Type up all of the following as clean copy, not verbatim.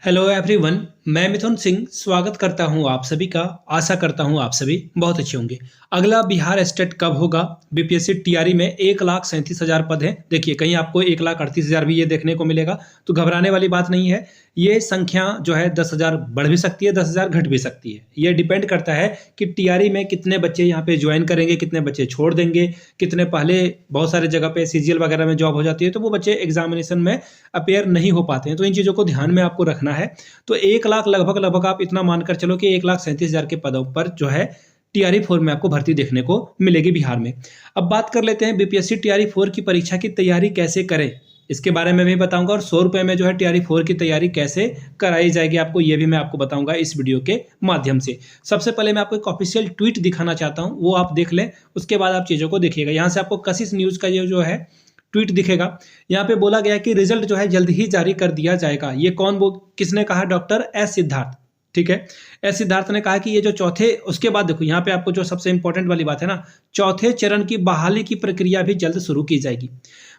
Hello everyone. मैं मिथुन सिंह स्वागत करता हूं आप सभी का। आशा करता हूं आप सभी बहुत अच्छे होंगे। अगला बिहार स्टेट कब होगा? बीपीएससी टीआरई में 1,37,000 पद हैं। देखिए कहीं आपको 1,38,000 भी ये देखने को मिलेगा, तो घबराने वाली बात नहीं है। ये संख्या जो है 10,000 बढ़ भी सकती है, 10,000 घट भी सकती है। ये डिपेंड करता है कि टीआरई में कितने बच्चे यहाँ पे ज्वाइन करेंगे, कितने बच्चे छोड़ देंगे, कितने पहले बहुत सारे जगह पे सीजीएल वगैरह में जॉब हो जाती है तो वो बच्चे एग्जामिनेशन में अपेयर नहीं हो पाते हैं। तो इन चीज़ों को ध्यान में आपको रखना है। तो 1,00,000 लगभग आप इतना मानकर चलो कि 1,37,000 के पदों पर जो है टीआरई 4 में आपको भर्ती देखने को मिलेगी बिहार में। अब बात कर लेते हैं बीपीएससी टीआरई 4 की परीक्षा की तैयारी कैसे करें, इसके बारे में भी बताऊंगा। और 100 रुपए में जो है टीआरई 4 की तैयारी कैसे कराई जाएगी आपको, ये भी मैं आपको बताऊंगा इस वीडियो के माध्यम से। सबसे पहले मैं आपको एक ऑफिशियल ट्वीट दिखाना चाहता हूं, वो आप देख लें, उसके बाद आप चीज़ों को देखिएगा। यहाँ से आपको कशिश न्यूज़ का ये जो है ट्वीट दिखेगा। यहाँ पे बोला गया कि रिजल्ट जो है जल्द ही जारी कर दिया जाएगा। ये कौन, वो किसने कहा? Doctor S Siddharth. ठीक है, एस सिद्धार्थ ने कहा कि ये जो चौथे, उसके बाद देखो यहाँ पे आपको जो सबसे इंपॉर्टेंट वाली बात है ना, चौथे चरण की बहाली की प्रक्रिया भी जल्द शुरू की जाएगी।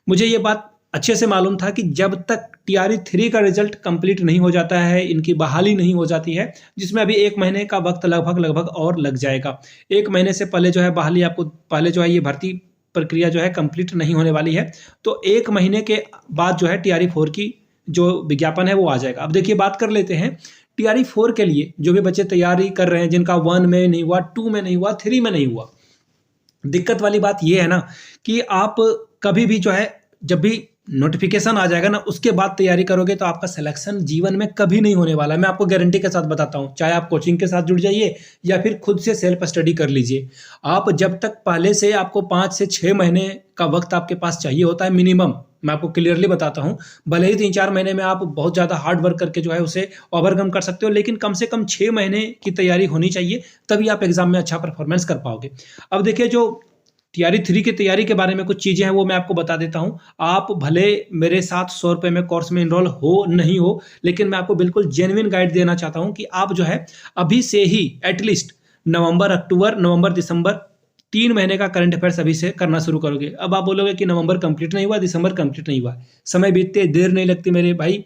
मुझे ये बात अच्छे से मालूम था कि जब तक टीआरई 3 का रिजल्ट कंप्लीट नहीं हो जाता है, इनकी बहाली नहीं हो जाती है, जिसमें अभी 1 महीने का वक्त लगभग और लग जाएगा। 1 महीने से पहले जो है बहाली, आपको पहले जो है ये भर्ती प्रक्रिया जो है कंप्लीट नहीं होने वाली है। तो 1 महीने के बाद जो है टीआरई 4 की जो विज्ञापन है वो आ जाएगा। अब देखिए बात कर लेते हैं टीआरई 4 के लिए जो भी बच्चे तैयारी कर रहे हैं, जिनका 1 में नहीं हुआ, 2 में नहीं हुआ, 3 में नहीं हुआ। दिक्कत वाली बात ये है ना कि आप कभी भी जो है, जब भी नोटिफिकेशन आ जाएगा ना, उसके बाद तैयारी करोगे तो आपका सिलेक्शन जीवन में कभी नहीं होने वाला। मैं आपको गारंटी के साथ बताता हूँ, चाहे आप कोचिंग के साथ जुड़ जाइए या फिर खुद से सेल्फ स्टडी कर लीजिए। आप जब तक पहले से आपको 5 से 6 महीने का वक्त आपके पास चाहिए होता है मिनिमम, मैं आपको क्लियरली बताता हूँ। भले ही 3-4 महीने में आप बहुत ज़्यादा हार्ड वर्क करके जो है उसे ओवरकम कर सकते हो, लेकिन कम से कम 6 महीने की तैयारी होनी चाहिए, तभी आप एग्जाम में अच्छा परफॉर्मेंस कर पाओगे। अब देखिए जो टीआरई 3 की तैयारी के बारे में कुछ चीज़ें हैं वो मैं आपको बता देता हूँ। आप भले मेरे साथ 100 रुपये में कोर्स में इनरोल हो नहीं हो, लेकिन मैं आपको बिल्कुल जेन्युइन गाइड देना चाहता हूँ कि आप जो है अभी से ही एटलीस्ट नवंबर, अक्टूबर, नवंबर, दिसंबर 3 महीने का करंट अफेयर्स अभी से करना शुरू करोगे। अब आप बोलोगे कि नवंबर कंप्लीट नहीं हुआ, दिसंबर कंप्लीट नहीं हुआ, समय बीतते देर नहीं लगती मेरे भाई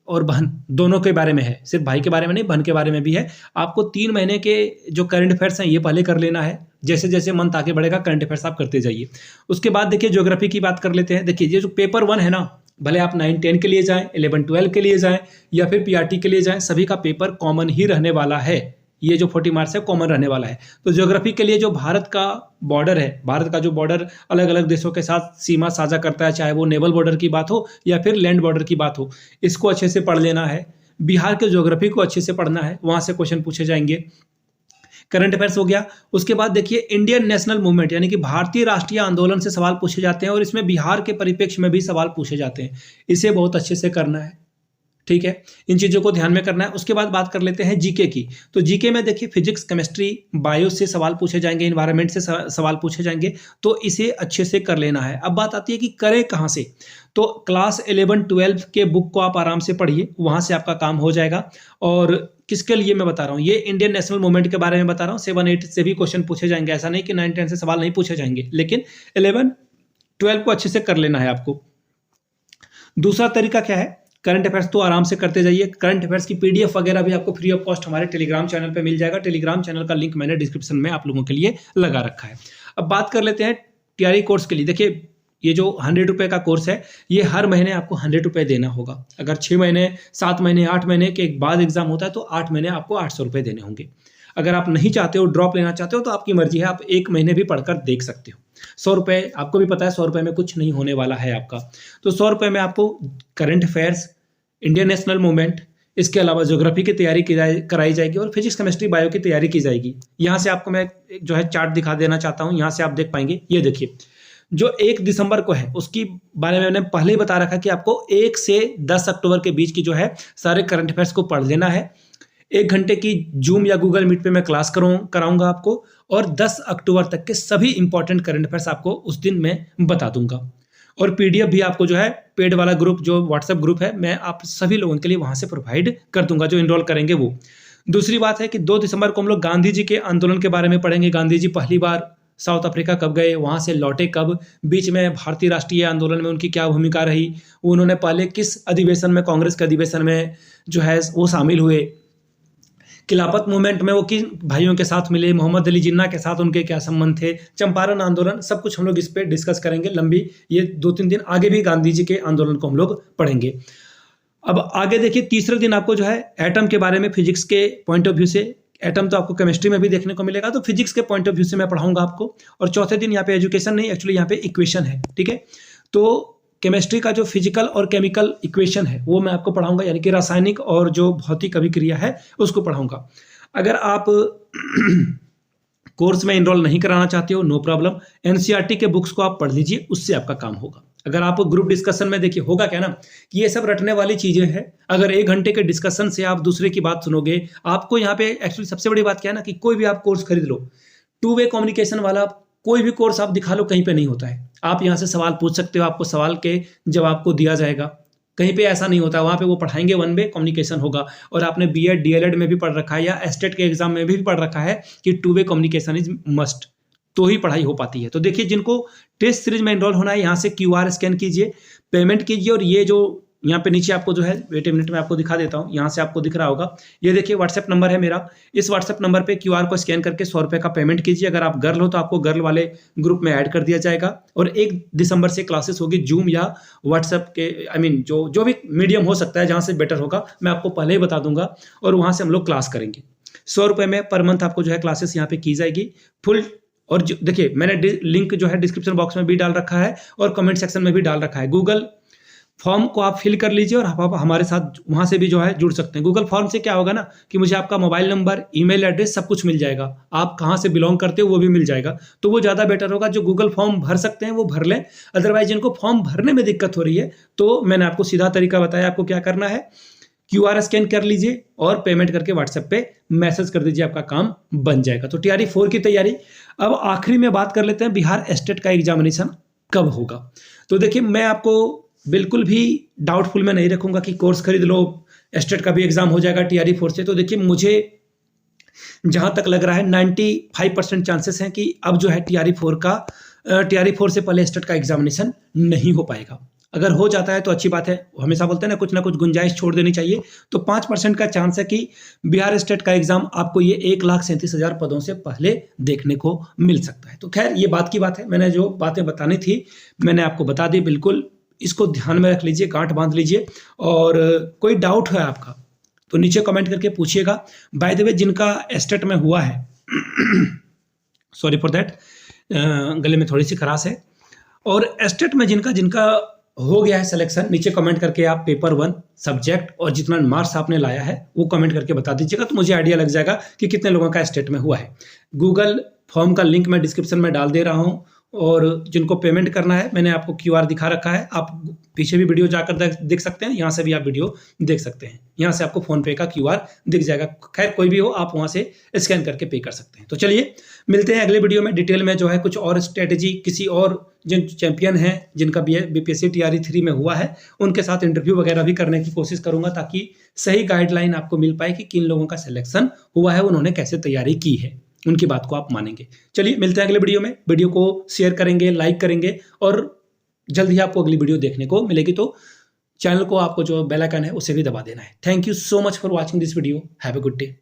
और बहन, दोनों के बारे में है, सिर्फ भाई के बारे में नहीं, बहन के बारे में भी है। आपको 3 महीने के जो करंट अफेयर्स हैं ये पहले कर लेना है। जैसे जैसे मंथ आगे बढ़ेगा करंट अफेयर्स आप करते जाइए। उसके बाद देखिए ज्योग्राफी की बात कर लेते हैं। देखिए ये जो पेपर 1 है ना, भले आप 9-10 के लिए जाएं, 11-12 के लिए जाएं या फिर पीआरटी के लिए जाएं, सभी का पेपर कॉमन ही रहने वाला है। ये जो 40 मार्क्स है कॉमन रहने वाला है। तो ज्योग्राफी के लिए जो भारत का बॉर्डर है, भारत का जो बॉर्डर अलग अलग देशों के साथ सीमा साझा करता है, चाहे वो नेवल बॉर्डर की बात हो या फिर लैंड बॉर्डर की बात हो, इसको अच्छे से पढ़ लेना है। बिहार के ज्योग्राफी को अच्छे से पढ़ना है, वहां से क्वेश्चन पूछे जाएंगे। करंट अफेयर्स हो गया। उसके बाद देखिए इंडियन नेशनल मूवमेंट यानी कि भारतीय राष्ट्रीय आंदोलन से सवाल पूछे जाते हैं और इसमें बिहार के परिप्रेक्ष्य में भी सवाल पूछे जाते हैं। इसे बहुत अच्छे से करना है, ठीक है, इन चीज़ों को ध्यान में करना है। उसके बाद बात कर लेते हैं जीके की। तो जीके में देखिए फिजिक्स, केमिस्ट्री, बायो से सवाल पूछे जाएंगे, इन्वायरमेंट से सवाल पूछे जाएंगे, तो इसे अच्छे से कर लेना है। अब बात आती है कि करें कहाँ से। तो क्लास 11-12 के बुक को आप आराम से पढ़िए, वहाँ से आपका काम हो जाएगा। और किसके लिए मैं बता रहा हूँ, ये इंडियन नेशनल मूवमेंट के बारे में बता रहा हूँ। 7-8 से भी क्वेश्चन पूछे जाएंगे, ऐसा नहीं कि 9-10 से सवाल नहीं पूछे जाएंगे, लेकिन 11-12 को अच्छे से कर लेना है आपको। दूसरा तरीका क्या है, करंट अफेयर्स तो आराम से करते जाइए। करंट अफेयर्स की पीडीएफ वगैरह भी आपको फ्री ऑफ कॉस्ट हमारे टेलीग्राम चैनल पे मिल जाएगा। टेलीग्राम चैनल का लिंक मैंने डिस्क्रिप्शन में आप लोगों के लिए लगा रखा है। अब बात कर लेते हैं टीआरई कोर्स के लिए। देखिए ये जो 100 रुपये का कोर्स है, ये हर महीने आपको 100 रुपये देना होगा। अगर 6 महीने, 7 महीने, 8 महीने के बाद एग्जाम होता है तो 8 महीने आपको 800 रुपये देने होंगे। अगर आप नहीं चाहते हो, ड्रॉप लेना चाहते हो, तो आपकी मर्जी है, आप 1 महीने भी पढ़कर देख सकते हो। 100 रुपये, आपको भी पता है 100 रुपये में कुछ नहीं होने वाला है आपका। तो 100 रुपये में आपको current affairs, Indian national movement, इसके अलावा ज्योग्राफी की तैयारी कराई जाएगी और फिजिक्स, केमिस्ट्री, बायो की तैयारी की जाएगी। यहाँ से आपको मैं जो है चार्ट दिखा देना चाहता हूँ, यहाँ से आप देख पाएंगे। ये देखिए जो 1 दिसंबर को है उसकी बारे में मैंने पहले ही बता रखा कि आपको 1 से 10 अक्टूबर के बीच की जो है सारे करंट अफेयर्स को पढ़ लेना है। 1 घंटे की जूम या गूगल मीट पे मैं क्लास कराऊंगा आपको, और 10 अक्टूबर तक के सभी इंपॉर्टेंट करंट अफेयर्स आपको उस दिन मैं बता दूंगा। और पीडीएफ भी आपको जो है पेड वाला ग्रुप, जो व्हाट्सएप ग्रुप है, मैं आप सभी लोगों के लिए वहां से प्रोवाइड कर दूंगा जो इनरोल करेंगे वो। दूसरी बात है कि 2 दिसंबर को हम लोग गांधी जी के आंदोलन के बारे में पढ़ेंगे। गांधी जी पहली बार साउथ अफ्रीका कब गए, वहाँ से लौटे कब, बीच में भारतीय राष्ट्रीय आंदोलन में उनकी क्या भूमिका रही, उन्होंने पहले किस अधिवेशन में, कांग्रेस के अधिवेशन में जो है वो शामिल हुए, खिलाफत मूवमेंट में वो किन भाइयों के साथ मिले, मोहम्मद अली जिन्ना के साथ उनके क्या संबंध थे, चंपारण आंदोलन, सब कुछ हम लोग इस पे डिस्कस करेंगे लंबी, ये 2-3 दिन आगे भी गांधी जी के आंदोलन को हम लोग पढ़ेंगे। अब आगे देखिए, तीसरे दिन आपको जो है एटम के बारे में फिजिक्स के पॉइंट ऑफ व्यू से, एटम तो आपको केमिस्ट्री में भी देखने को मिलेगा, तो फिजिक्स के पॉइंट ऑफ व्यू से मैं पढ़ाऊंगा आपको। और चौथे दिन यहाँ पे एजुकेशन नहीं, एक्चुअली यहाँ पे इक्वेशन है, ठीक है। तो केमिस्ट्री का जो फिजिकल और केमिकल इक्वेशन है वो मैं आपको पढ़ाऊंगा, यानी कि रासायनिक और जो भौतिक अभिक्रिया है उसको पढ़ाऊंगा। अगर आप कोर्स में इनरोल नहीं कराना चाहते हो, नो प्रॉब्लम, एनसीईआरटी के बुक्स को आप पढ़ लीजिए, उससे आपका काम होगा। अगर आप ग्रुप डिस्कशन में, देखिए होगा क्या ना कि ये सब रटने वाली चीजें हैं। अगर 1 घंटे के डिस्कशन से आप दूसरे की बात सुनोगे, आपको यहाँ पे एक्चुअली सबसे बड़ी बात क्या है ना कि कोई भी आप कोर्स खरीद लो, 2 वे कम्युनिकेशन वाला कोई भी कोर्स आप दिखा लो, कहीं पे नहीं होता है। आप यहाँ से सवाल पूछ सकते हो, आपको सवाल के जवाब को दिया जाएगा, कहीं पे ऐसा नहीं होता। वहाँ पे वो पढ़ाएंगे 1 वे कम्युनिकेशन होगा। और आपने बीएड डीएलएड में भी पढ़ रखा है या एस्टेट के एग्जाम में भी पढ़ रखा है कि 2 वे कम्युनिकेशन इज मस्ट, तो ही पढ़ाई हो पाती है। तो देखिए, जिनको टेस्ट सीरीज में एनरोल होना है, यहाँ से QR स्कैन कीजिए, पेमेंट कीजिए, और ये जो यहाँ पे नीचे आपको जो है, वेट ए मिनट में आपको दिखा देता हूँ, यहाँ से आपको दिख रहा होगा, ये देखिए व्हाट्सएप नंबर है मेरा। इस व्हाट्सएप नंबर पे QR को स्कैन करके 100 रुपये का पेमेंट कीजिए। अगर आप गर्ल हो तो आपको गर्ल वाले ग्रुप में ऐड कर दिया जाएगा। और 1 दिसंबर से क्लासेस होगी जूम या व्हाट्सएप के, जो भी मीडियम हो सकता है जहाँ से बेटर होगा, मैं आपको पहले ही बता दूंगा, और वहाँ से हम लोग क्लास करेंगे। 100 रुपये में पर मंथ आपको जो है क्लासेस यहाँ पे की जाएगी फुल। और देखिए, मैंने लिंक जो है डिस्क्रिप्शन बॉक्स में भी डाल रखा है और कमेंट सेक्शन में भी डाल रखा है। गूगल फॉर्म को आप फिल कर लीजिए और आप हमारे साथ वहां से भी जो है जुड़ सकते हैं। गूगल फॉर्म से क्या होगा ना कि मुझे आपका मोबाइल नंबर, ईमेल एड्रेस सब कुछ मिल जाएगा, आप कहाँ से बिलोंग करते हो वो भी मिल जाएगा, तो वो ज़्यादा बेटर होगा। जो गूगल फॉर्म भर सकते हैं वो भर लें, अदरवाइज जिनको फॉर्म भरने में दिक्कत हो रही है, तो मैंने आपको सीधा तरीका बताया, आपको क्या करना है, QR स्कैन कर लीजिए और पेमेंट करके व्हाट्सएप पे मैसेज कर दीजिए, आपका काम बन जाएगा। तो TRE 4 की तैयारी। अब आखिरी में बात कर लेते हैं, बिहार स्टेट का एग्जामिनेशन कब होगा। तो देखिए, मैं आपको बिल्कुल भी डाउटफुल में नहीं रखूंगा कि कोर्स खरीद लो, स्टेट का भी एग्जाम हो जाएगा TRE 4 से। तो देखिए, मुझे जहां तक लग रहा है 95% चांसेस हैं कि अब जो है TRE 4 से पहले स्टेट का एग्जामिनेशन नहीं हो पाएगा। अगर हो जाता है तो अच्छी बात है, हमेशा बोलते हैं ना कुछ गुंजाइश छोड़ देनी चाहिए। तो 5% का चांस है कि बिहार स्टेट का एग्जाम आपको ये 1,37,000 पदों से पहले देखने को मिल सकता है। तो खैर, ये बात की बात है, मैंने जो बातें बतानी थी मैंने आपको बता दी। बिल्कुल इसको ध्यान में रख लीजिए, गांठ बांध लीजिए, और कोई डाउट है आपका तो नीचे कमेंट करके पूछिएगा। बाय द वे, जिनका स्टेट में हुआ है सॉरी फॉर दैट, गले में थोड़ी सी खराश है, और स्टेट में जिनका हो गया है सिलेक्शन, नीचे कमेंट करके आप पेपर 1 सब्जेक्ट और जितना मार्क्स आपने लाया है वो कमेंट करके बता दीजिएगा, तो मुझे आइडिया लग जाएगा कि कितने लोगों का स्टेट में हुआ है। गूगल फॉर्म का लिंक मैं डिस्क्रिप्शन में डाल दे रहा हूँ, और जिनको पेमेंट करना है मैंने आपको QR दिखा रखा है, आप पीछे भी वीडियो जाकर देख सकते हैं, यहाँ से भी आप वीडियो देख सकते हैं, यहाँ से आपको फ़ोन-पे का QR दिख जाएगा। खैर, कोई भी हो आप वहाँ से स्कैन करके पे कर सकते हैं। तो चलिए मिलते हैं अगले वीडियो में, डिटेल में जो है कुछ और स्ट्रेटेजी, किसी और जिन चैंपियन हैं जिनका BPSC TRE 3 में हुआ है उनके साथ इंटरव्यू वगैरह भी करने की कोशिश करूंगा, ताकि सही गाइडलाइन आपको मिल पाए कि किन लोगों का सिलेक्शन हुआ है, उन्होंने कैसे तैयारी की है, उनकी बात को आप मानेंगे। चलिए मिलते हैं अगले वीडियो में, वीडियो को शेयर करेंगे, लाइक करेंगे, और जल्द ही आपको अगली वीडियो देखने को मिलेगी। तो चैनल को आपको जो बेल आइकन है उसे भी दबा देना है। Thank you so much for watching this video. Have a good day.